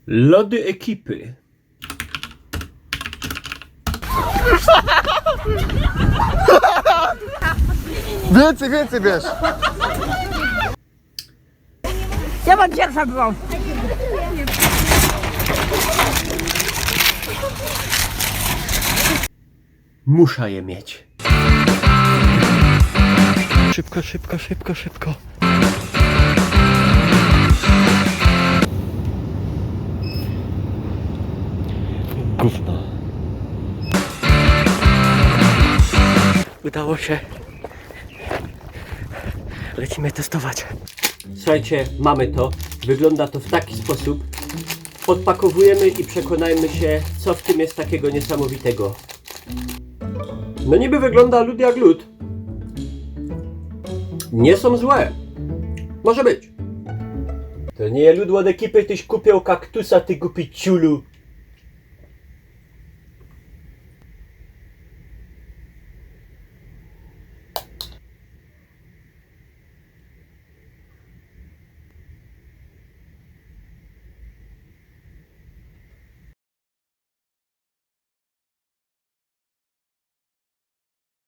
Lody ekipy. Więcej bierz. Ja mam pierwsza byłam. Muszę je mieć. Szybko. Gówno. Udało się. Lecimy testować. Słuchajcie, mamy to. Wygląda to w taki sposób. Odpakowujemy i przekonajmy się, co w tym jest takiego niesamowitego. No niby wygląda lód jak lód. Nie są złe. Może być. To nie lód od ekipy, tyś kupił kaktusa, ty głupi ciulu.